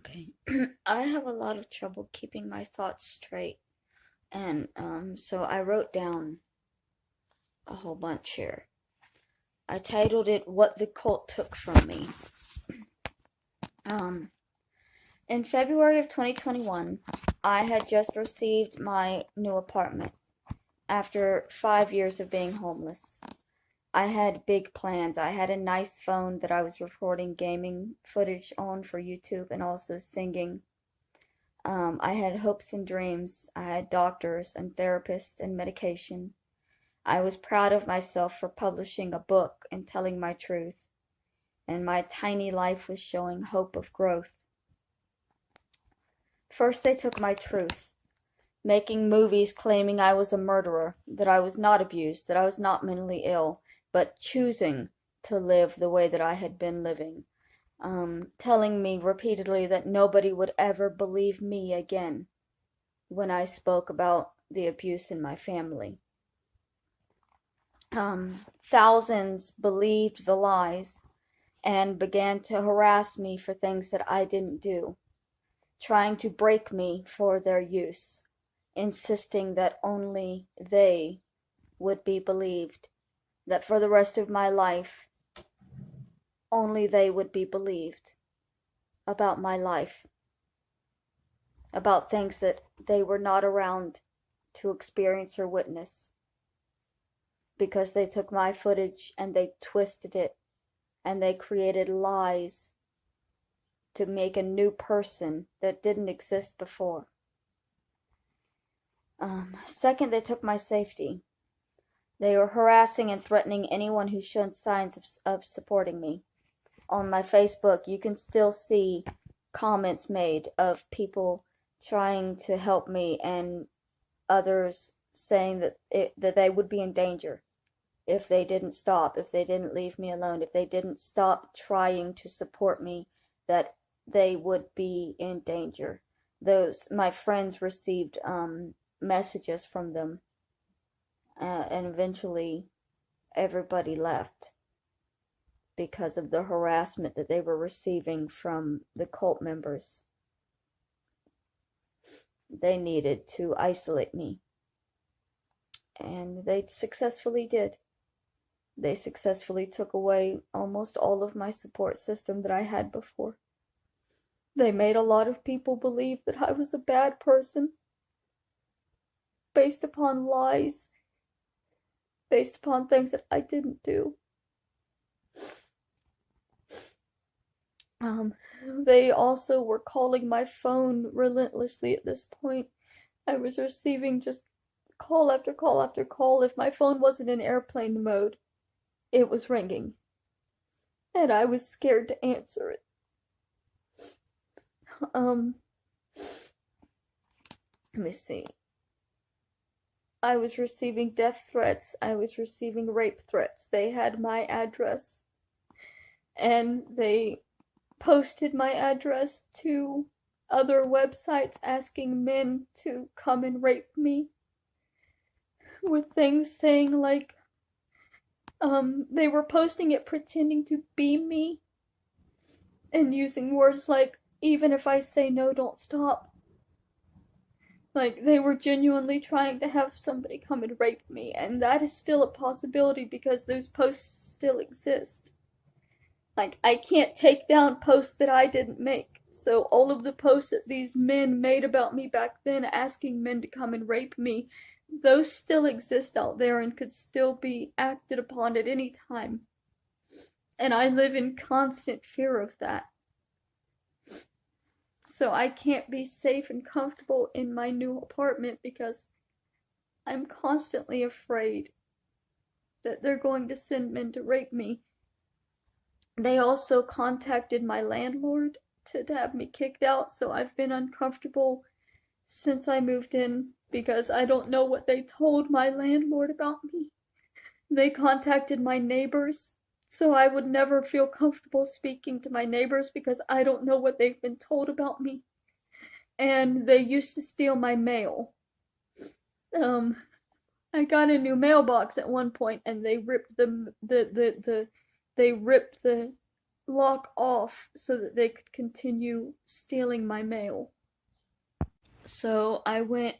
Okay. I have a lot of trouble keeping my thoughts straight. And so I wrote down a whole bunch here. I titled it What the Cult Took From Me. Um in February of 2021, I had just received my new apartment after 5 years of being homeless. I had big plans. I had a nice phone that I was recording gaming footage on for YouTube and also singing. I had hopes and dreams. I had doctors and therapists and medication. I was proud of myself for publishing a book and telling my truth, and my tiny life was showing hope of growth. First, they took my truth, making movies claiming I was a murderer, that I was not abused, that I was not mentally ill, but choosing to live the way that I had been living. Telling me repeatedly that nobody would ever believe me again when I spoke about the abuse in my family. Thousands believed the lies and began to harass me for things that I didn't do, trying to break me for their use, insisting that only they would be believed, that for the rest of my life, only they would be believed about my life, about things that they were not around to experience or witness, because they took my footage and they twisted it and they created lies to make a new person that didn't exist before. Second, they took my safety. They were harassing and threatening anyone who showed signs of supporting me. On my Facebook, you can still see comments made of people trying to help me and others saying that they would be in danger if they didn't stop, if they didn't leave me alone, if they didn't stop trying to support me, that they would be in danger. My friends received messages from them, and eventually everybody left because of the harassment that they were receiving from the cult members. They needed to isolate me, and they successfully did. They successfully took away almost all of my support system that I had before. They made a lot of people believe that I was a bad person based upon lies, based upon things that I didn't do. They also were calling my phone relentlessly at this point. I was receiving just call after call after call. If my phone wasn't in airplane mode, it was ringing, and I was scared to answer it. Let me see. I was receiving death threats. I was receiving rape threats. They had my address, and they posted my address to other websites asking men to come and rape me, with things saying like, they were posting it pretending to be me and using words like, even if I say no, don't stop. Like, they were genuinely trying to have somebody come and rape me, and that is still a possibility because those posts still exist. Like, I can't take down posts that I didn't make. So all of the posts that these men made about me back then, asking men to come and rape me, those still exist out there and could still be acted upon at any time. And I live in constant fear of that. So I can't be safe and comfortable in my new apartment because I'm constantly afraid that they're going to send men to rape me. They also contacted my landlord to have me kicked out, so I've been uncomfortable since I moved in because I don't know what they told my landlord about me. They contacted my neighbors, so I would never feel comfortable speaking to my neighbors because I don't know what they've been told about me. And they used to steal my mail. I got a new mailbox at one point, and they ripped the lock off so that they could continue stealing my mail. So I went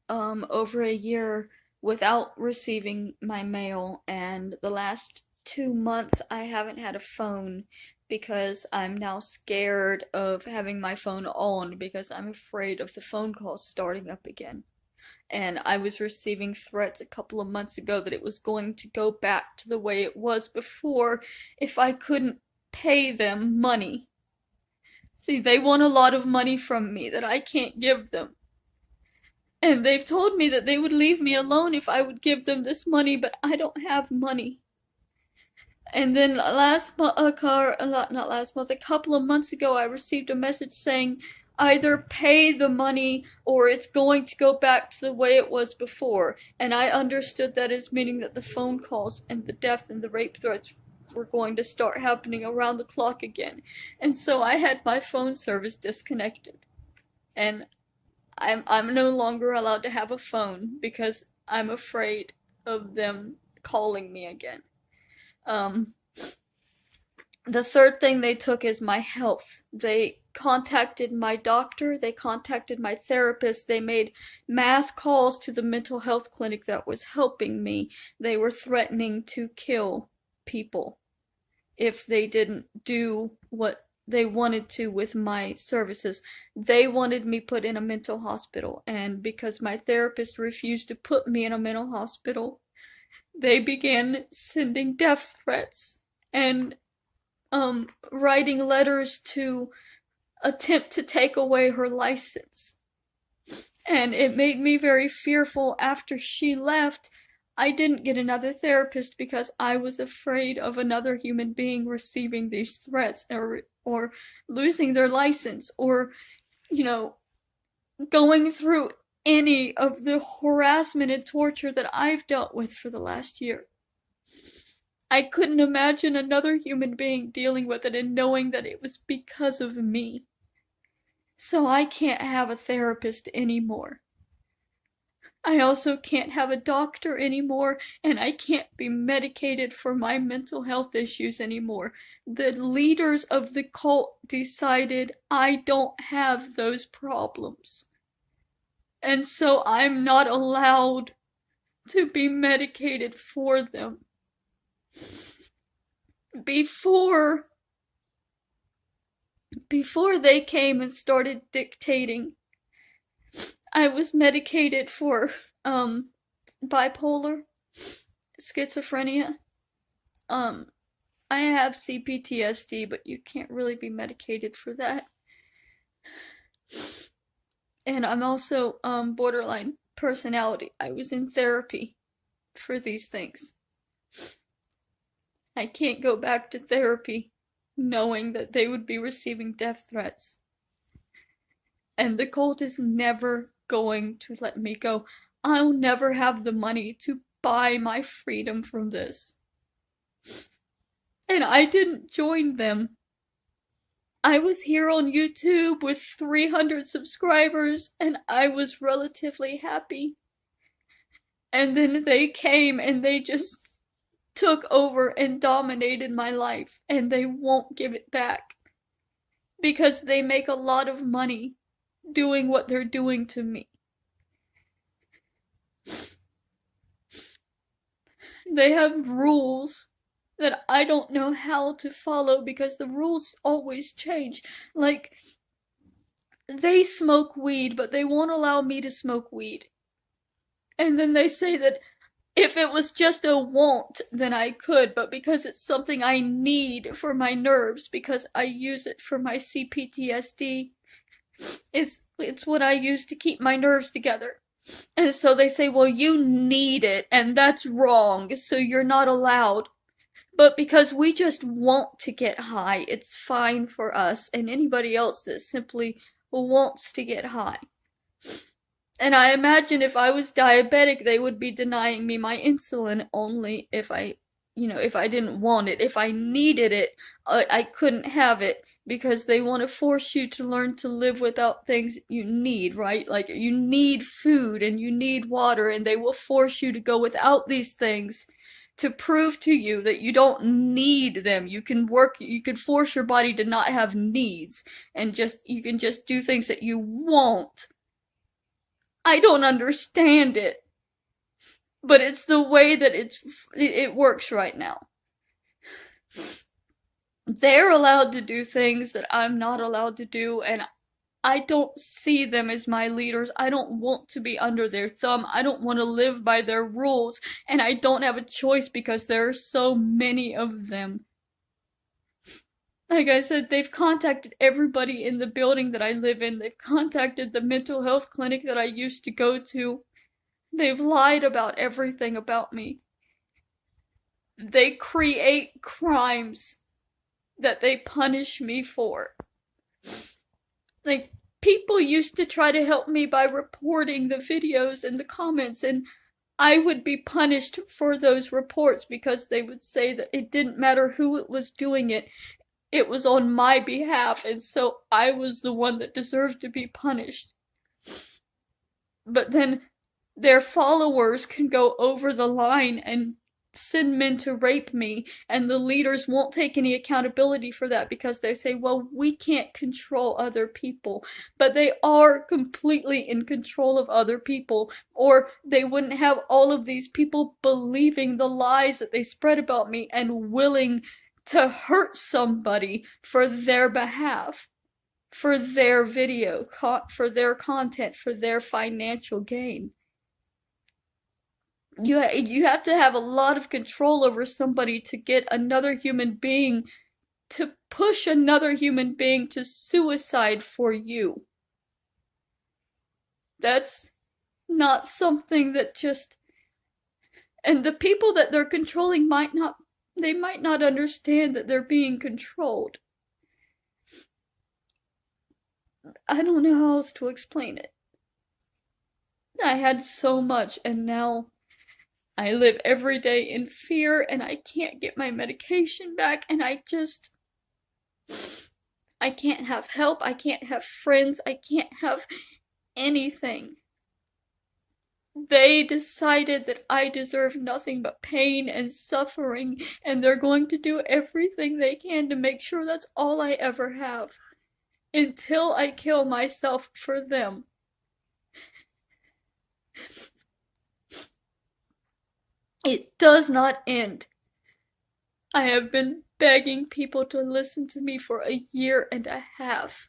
over a year without receiving my mail, and the last 2 months I haven't had a phone because I'm now scared of having my phone on because I'm afraid of the phone calls starting up again. And I was receiving threats a couple of months ago that it was going to go back to the way it was before if I couldn't pay them money. See, they want a lot of money from me that I can't give them. And they've told me that they would leave me alone if I would give them this money, but I don't have money. And then a couple of months ago, I received a message saying, either pay the money or it's going to go back to the way it was before. And I understood that as meaning that the phone calls and the death and the rape threats were going to start happening around the clock again. And so I had my phone service disconnected. And I'm no longer allowed to have a phone because I'm afraid of them calling me again. The third thing they took is my health. They contacted my doctor, they contacted my therapist, they made mass calls to the mental health clinic that was helping me. They were threatening to kill people if they didn't do what they wanted to with my services. They wanted me put in a mental hospital, and because my therapist refused to put me in a mental hospital, they began sending death threats and writing letters to attempt to take away her license. And it made me very fearful. After she left, I didn't get another therapist because I was afraid of another human being receiving these threats or losing their license or, going through any of the harassment and torture that I've dealt with for the last year. I couldn't imagine another human being dealing with it and knowing that it was because of me. So I can't have a therapist anymore. I also can't have a doctor anymore, and I can't be medicated for my mental health issues anymore. The leaders of the cult decided I don't have those problems. And so I'm not allowed to be medicated for them. Before they came and started dictating, I was medicated for bipolar, schizophrenia. I have CPTSD, but you can't really be medicated for that. And I'm also borderline personality. I was in therapy for these things. I can't go back to therapy knowing that they would be receiving death threats. And the cult is never going to let me go. I'll never have the money to buy my freedom from this. And I didn't join them. I was here on YouTube with 300 subscribers, and I was relatively happy. And then they came and they just took over and dominated my life, and they won't give it back. Because they make a lot of money doing what they're doing to me. They have rules that I don't know how to follow because the rules always change. Like, they smoke weed, but they won't allow me to smoke weed. And then they say that if it was just a want, then I could, but because it's something I need for my nerves, because I use it for my CPTSD, it's what I use to keep my nerves together. And so they say, well, you need it, and that's wrong, so you're not allowed. But because we just want to get high, it's fine for us and anybody else that simply wants to get high. And I imagine if I was diabetic, they would be denying me my insulin only if I didn't want it. If I needed it, I couldn't have it because they want to force you to learn to live without things you need, right? Like, you need food and you need water, and they will force you to go without these things to prove to you that you don't need them. You can force your body to not have needs, and you can just do things that you won't. I don't understand it, but it's the way that it works right now. They're allowed to do things that I'm not allowed to do, and I don't see them as my leaders. I don't want to be under their thumb. I don't want to live by their rules, and I don't have a choice because there are so many of them. Like I said, they've contacted everybody in the building that I live in. They've contacted the mental health clinic that I used to go to. They've lied about everything about me. They create crimes that they punish me for. Like, people used to try to help me by reporting the videos and the comments, and I would be punished for those reports because they would say that it didn't matter who it was doing it. It was on my behalf, and so I was the one that deserved to be punished. But then their followers can go over the line and send men to rape me, and the leaders won't take any accountability for that because they say, well, we can't control other people. But they are completely in control of other people, or they wouldn't have all of these people believing the lies that they spread about me and willing to hurt somebody for their behalf, for their video, for their content, for their financial gain. You have to have a lot of control over somebody to get another human being to push another human being to suicide for you. That's not something that just... And the people that they're controlling might not understand that they're being controlled. I don't know how else to explain it. I had so much, and now I live every day in fear, and I can't get my medication back, and I can't have help, I can't have friends, I can't have anything. They decided that I deserve nothing but pain and suffering, and they're going to do everything they can to make sure that's all I ever have, until I kill myself for them. It does not end. I have been begging people to listen to me for 1.5 years.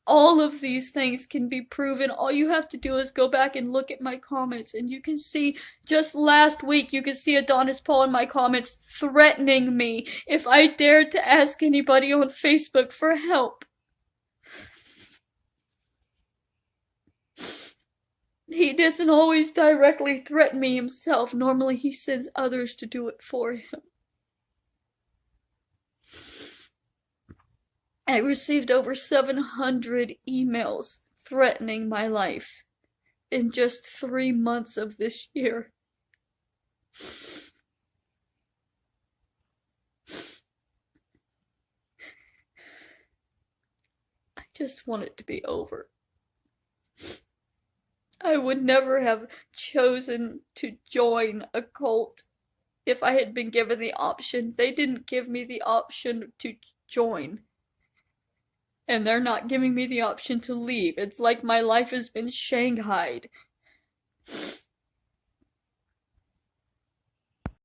All of these things can be proven. All you have to do is go back and look at my comments, and you can see, just last week, you could see Adonis Paul in my comments threatening me if I dared to ask anybody on Facebook for help. He doesn't always directly threaten me himself. Normally he sends others to do it for him. I received over 700 emails threatening my life in just 3 months of this year. I just want it to be over. I would never have chosen to join a cult if I had been given the option. They didn't give me the option to join. And they're not giving me the option to leave. It's like my life has been shanghaied.